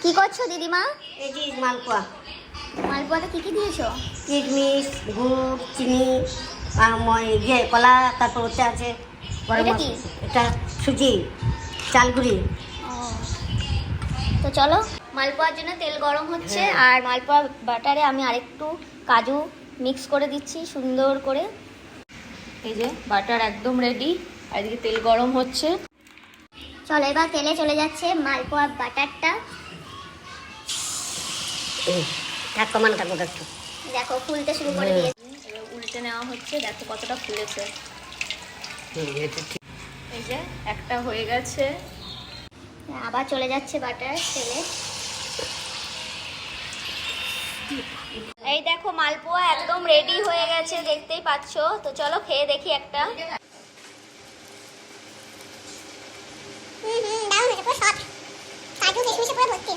কি করছো দিদিমা? এই যে মালপোয়া। মালপোয়াতে কি কি দিয়েছো? কিশমিশ, গুড়, চিনি, ইয়ে কলা, তারপর ওতে আছে এটা কি? এটা সুজি, চালগুড়ি। ও, তো চলো মালপোয়ার জন্য তেল গরম হচ্ছে। আর মালপোয়া বাটারে আমি আরেকটু কাজু মিক্স করে দিচ্ছি সুন্দর করে। এই যে বাটার একদম রেডি, আর এদিকে তেল গরম হচ্ছে। চলো এবার তেলে চলে যাচ্ছে মালপোয়া বাটারটা। থাক, কমানো থাকবো একটু। দেখো ফুলতে শুরু করে দিয়েছে, এবার উল্টে নেওয়া হচ্ছে। দেখো কতটা ফুলেছে। এই যে একটা হয়ে গেছে, আবার চলে যাচ্ছে বাটার তেলে। এই দেখো মালপোয়া একদম রেডি হয়ে গেছে, দেখতেই পাচ্ছো। তো চলো খেয়ে দেখি একটা। দারুণ হয়েছে, পুরো সফট, কাজু কিশমিশে পুরো ভর্তি।